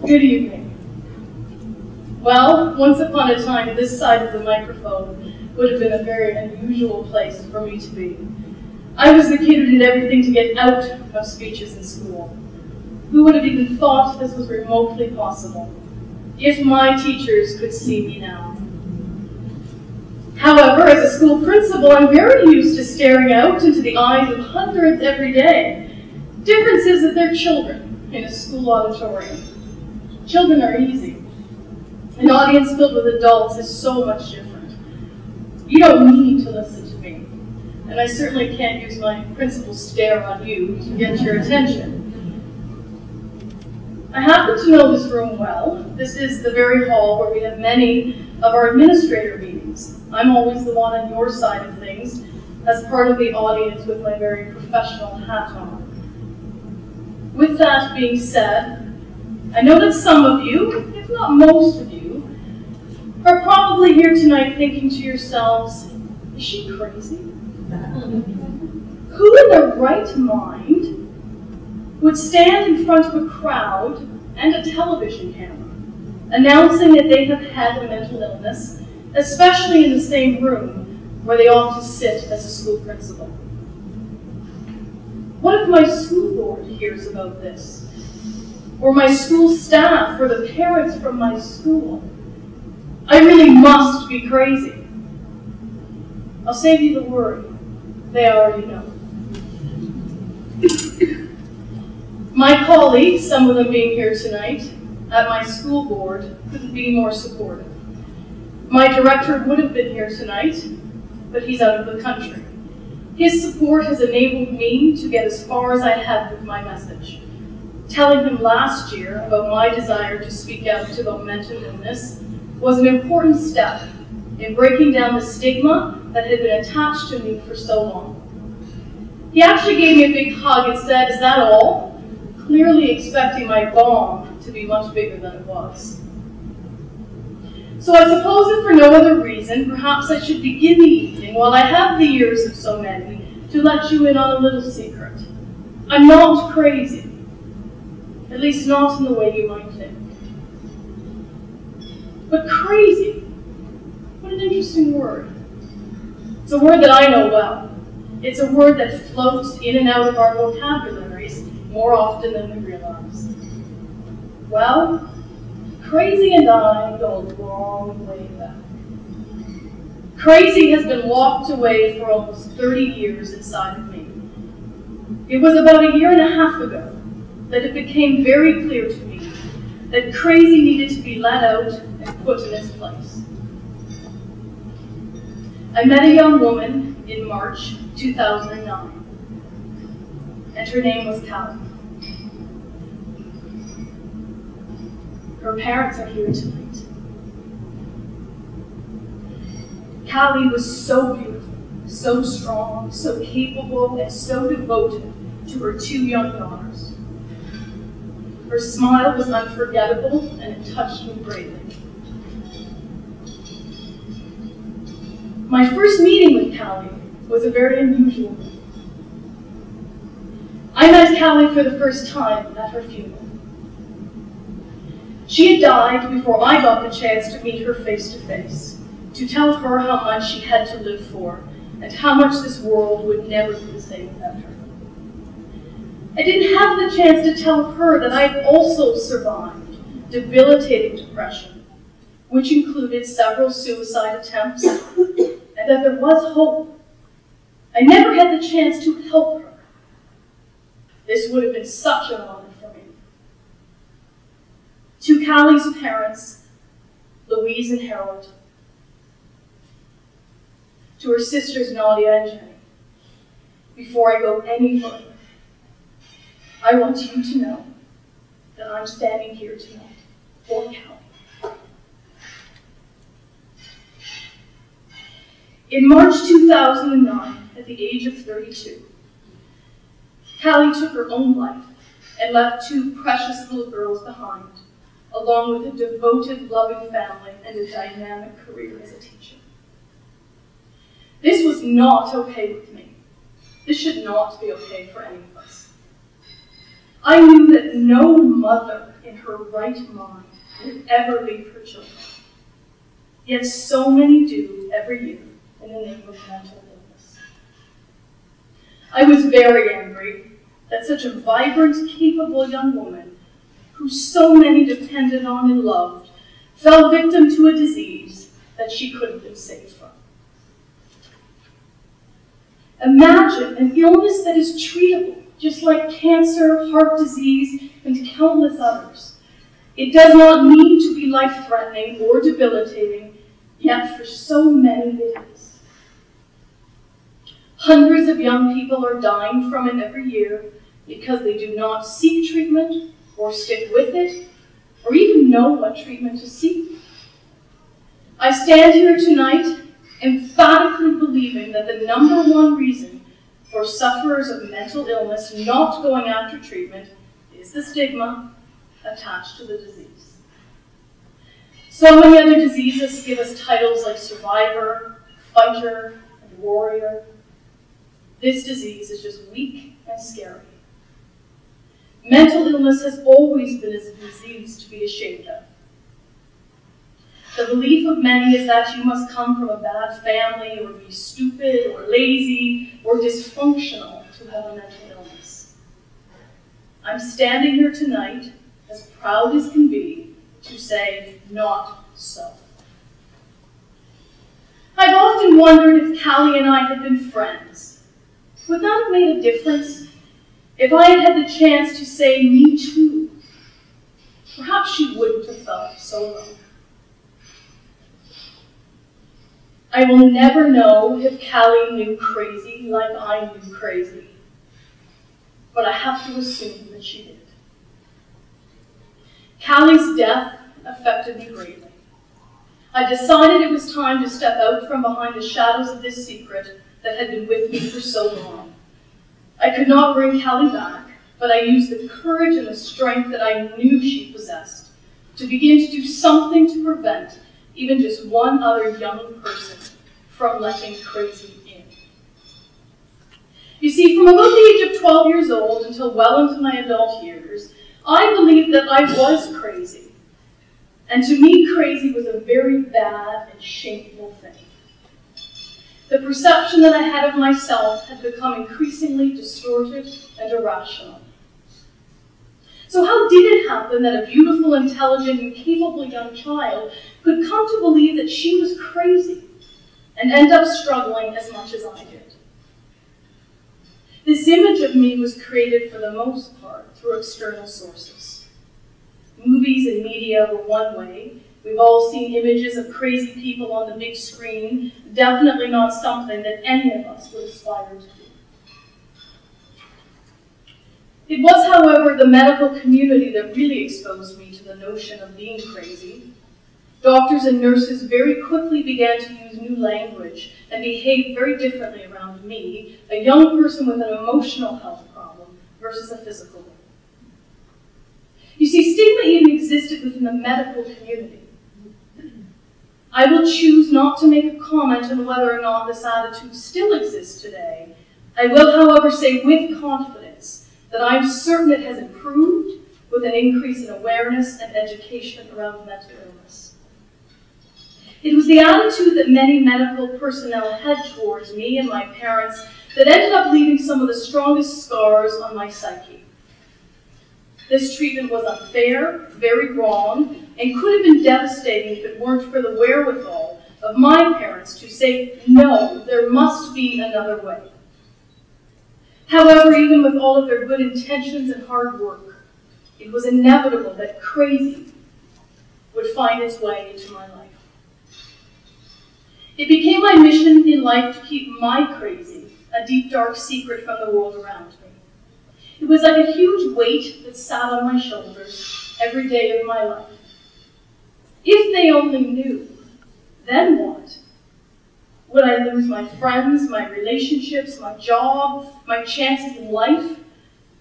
Good evening. Well, once upon a time, this side of the microphone would have been a very unusual place for me to be. I was the kid who did everything to get out of speeches in school. Who would have even thought this was remotely possible? If my teachers could see me now. However, as a school principal, I'm very used to staring out into the eyes of hundreds every day. Difference is that they're children in a school auditorium. Children are easy. An audience filled with adults is so much different. You don't need to listen to me, and I certainly can't use my principal's stare on you to get your attention. I happen to know this room well. This is the very hall where we have many of our administrator meetings. I'm always the one on your side of things, as part of the audience with my very professional hat on. With that being said, I know that some of you, if not most of you, are probably here tonight thinking to yourselves, is she crazy? Who in their right mind would stand in front of a crowd and a television camera, announcing that they have had a mental illness, especially in the same room where they often sit as a school principal? What if my school board hears about this? Or my school staff, or the parents from my school? I really must be crazy. I'll save you the word. They already know. My colleagues, some of them being here tonight, at my school board, couldn't be more supportive. My director would have been here tonight, but he's out of the country. His support has enabled me to get as far as I have with my message. Telling him last year about my desire to speak out about mental illness was an important step in breaking down the stigma that had been attached to me for so long. He actually gave me a big hug and said, "Is that all?" Clearly expecting my bomb to be much bigger than it was. So I suppose if for no other reason, perhaps I should begin the evening, while I have the ears of so many, to let you in on a little secret. I'm not crazy. At least not in the way you might think. But crazy, what an interesting word. It's a word that I know well. It's a word that floats in and out of our vocabularies more often than we realize. Well, crazy and I go a long way back. Crazy has been locked away for almost 30 years inside of me. It was about a year and a half ago that it became very clear to me that crazy needed to be let out and put in its place. I met a young woman in March 2009, and her name was Callie. Her parents are here tonight. Callie was so beautiful, so strong, so capable, and so devoted to her two young daughters. Her smile was unforgettable, and it touched me greatly. My first meeting with Callie was a very unusual one. I met Callie for the first time at her funeral. She had died before I got the chance to meet her face to face, to tell her how much she had to live for, and how much this world would never be the same without her. I didn't have the chance to tell her that I had also survived debilitating depression, which included several suicide attempts, and that there was hope. I never had the chance to help her. This would have been such an honor for me. To Callie's parents, Louise and Harold, to her sisters Nadia and Jenny, before I go any further, I want you to know that I'm standing here tonight for Callie. In March 2009, at the age of 32, Callie took her own life and left two precious little girls behind, along with a devoted, loving family and a dynamic career as a teacher. This was not okay with me. This should not be okay for any of us. I knew that no mother in her right mind would ever leave her children. Yet so many do every year in the name of mental illness. I was very angry that such a vibrant, capable young woman, who so many depended on and loved, fell victim to a disease that she could have been saved from. Imagine an illness that is treatable, just like cancer, heart disease, and countless others. It does not need to be life-threatening or debilitating, yet for so many it is. Hundreds of young people are dying from it every year because they do not seek treatment or stick with it, or even know what treatment to seek. I stand here tonight emphatically believing that the #1 reason for sufferers of mental illness not going after treatment is the stigma attached to the disease. So many other diseases give us titles like survivor, fighter, and warrior. This disease is just weak and scary. Mental illness has always been a disease to be ashamed of. The belief of many is that you must come from a bad family or be stupid or lazy or dysfunctional to have a mental illness. I'm standing here tonight, as proud as can be, to say not so. I've often wondered if Callie and I had been friends. Would that have made a difference? If I had had the chance to say, me too, perhaps she wouldn't have felt so alone. I will never know if Callie knew crazy like I knew crazy, but I have to assume that she did. Callie's death affected me greatly. I decided it was time to step out from behind the shadows of this secret that had been with me for so long. I could not bring Callie back, but I used the courage and the strength that I knew she possessed to begin to do something to prevent even just one other young person from letting crazy in. You see, from about the age of 12 years old until well into my adult years, I believed that I was crazy. And to me, crazy was a very bad and shameful thing. The perception that I had of myself had become increasingly distorted and irrational. So how did it happen that a beautiful, intelligent, and capable young child could come to believe that she was crazy and end up struggling as much as I did? This image of me was created for the most part through external sources. Movies and media were one way. We've all seen images of crazy people on the big screen, definitely not something that any of us would aspire to do. It was, however, the medical community that really exposed me to the notion of being crazy. Doctors and nurses very quickly began to use new language and behave very differently around me, a young person with an emotional health problem versus a physical one. You see, stigma even existed within the medical community. I will choose not to make a comment on whether or not this attitude still exists today. I will, however, say with confidence that I'm certain it has improved with an increase in awareness and education around mental illness. It was the attitude that many medical personnel had towards me and my parents that ended up leaving some of the strongest scars on my psyche. This treatment was unfair, very wrong, and could have been devastating if it weren't for the wherewithal of my parents to say, no, there must be another way. However, even with all of their good intentions and hard work, it was inevitable that crazy would find its way into my life. It became my mission in life to keep my crazy a deep, dark secret from the world around me. It was like a huge weight that sat on my shoulders every day of my life. If they only knew, then what? Would I lose my friends, my relationships, my job, my chances in life?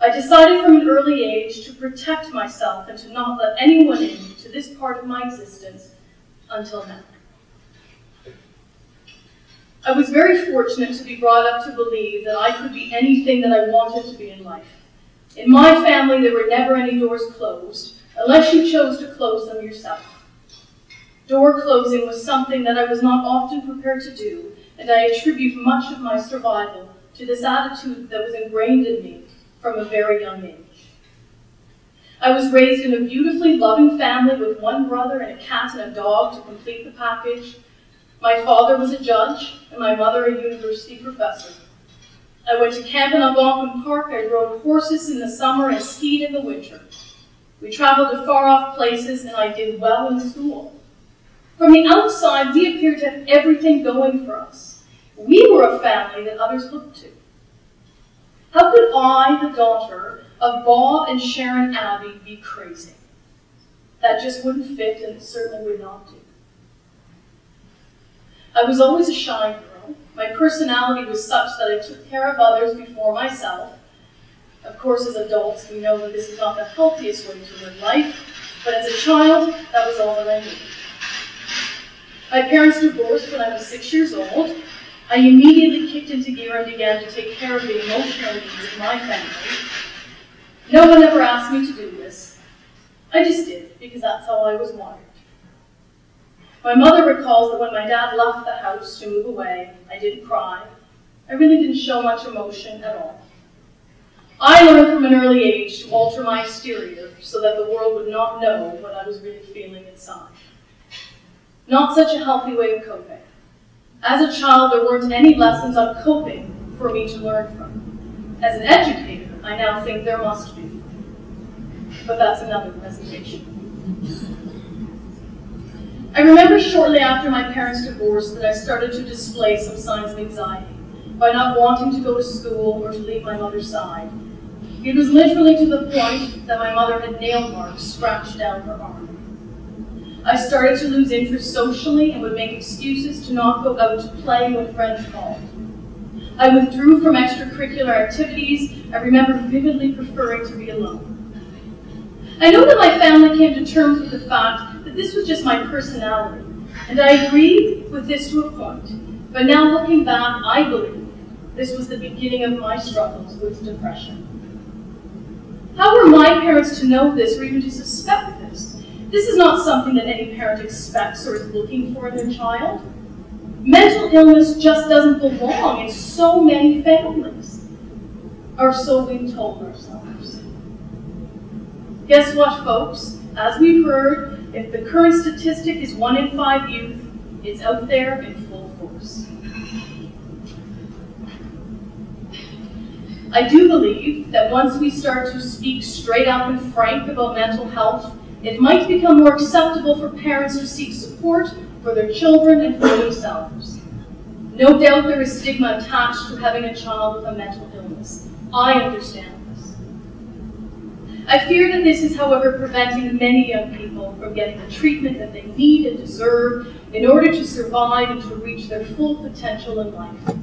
I decided from an early age to protect myself and to not let anyone in to this part of my existence until now. I was very fortunate to be brought up to believe that I could be anything that I wanted to be in life. In my family, there were never any doors closed, unless you chose to close them yourself. Door closing was something that I was not often prepared to do, and I attribute much of my survival to this attitude that was ingrained in me from a very young age. I was raised in a beautifully loving family with one brother and a cat and a dog to complete the package. My father was a judge, and my mother a university professor. I went to camp in Algonquin Park, I rode horses in the summer and skied in the winter. We traveled to far-off places, and I did well in school. From the outside, we appeared to have everything going for us. We were a family that others looked to. How could I, the daughter of Bob and Sharon Abbey, be crazy? That just wouldn't fit, and it certainly would not do. I was always a shy girl. My personality was such that I took care of others before myself. Of course, as adults, we know that this is not the healthiest way to live life, but as a child, that was all that I knew. My parents divorced when I was 6 years old. I immediately kicked into gear and began to take care of the emotional needs of my family. No one ever asked me to do this. I just did, because that's how I was wired. My mother recalls that when my dad left the house to move away, I didn't cry. I really didn't show much emotion at all. I learned from an early age to alter my exterior so that the world would not know what I was really feeling inside. Not such a healthy way of coping. As a child, there weren't any lessons on coping for me to learn from. As an educator, I now think there must be. But that's another presentation. I remember shortly after my parents' divorce that I started to display some signs of anxiety by not wanting to go to school or to leave my mother's side. It was literally to the point that my mother had nail marks scratched down her arm. I started to lose interest socially and would make excuses to not go out to play when friends called. I withdrew from extracurricular activities. I remember vividly preferring to be alone. I know that my family came to terms with the fact that this was just my personality, and I agreed with this to a point. But now looking back, I believe this was the beginning of my struggles with depression. How were my parents to know this or even to suspect this? This is not something that any parent expects or is looking for in their child. Mental illness just doesn't belong in so many families, or so we've told ourselves. Guess what, folks? As we've heard, if the current statistic is 1 in 5 youth, it's out there in full force. I do believe that once we start to speak straight up and frank about mental health, it might become more acceptable for parents to seek support for their children and for themselves. No doubt there is stigma attached to having a child with a mental illness. I understand this. I fear that this is, however, preventing many young people from getting the treatment that they need and deserve in order to survive and to reach their full potential in life.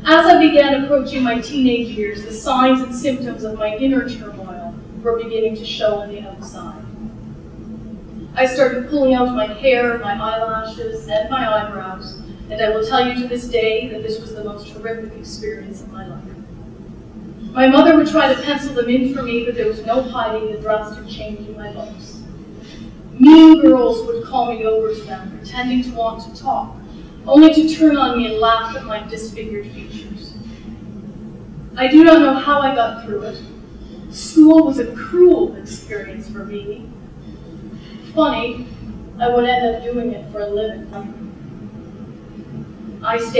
As I began approaching my teenage years, the signs and symptoms of my inner turmoil were beginning to show on the outside. I started pulling out my hair, my eyelashes, and my eyebrows, and I will tell you to this day that this was the most horrific experience of my life. My mother would try to pencil them in for me, but there was no hiding the drastic change in my looks. Mean girls would call me over to them, pretending to want to talk, only to turn on me and laugh at my disfigured features. I do not know how I got through it. School was a cruel experience for me. Funny, I would end up doing it for a living. I stayed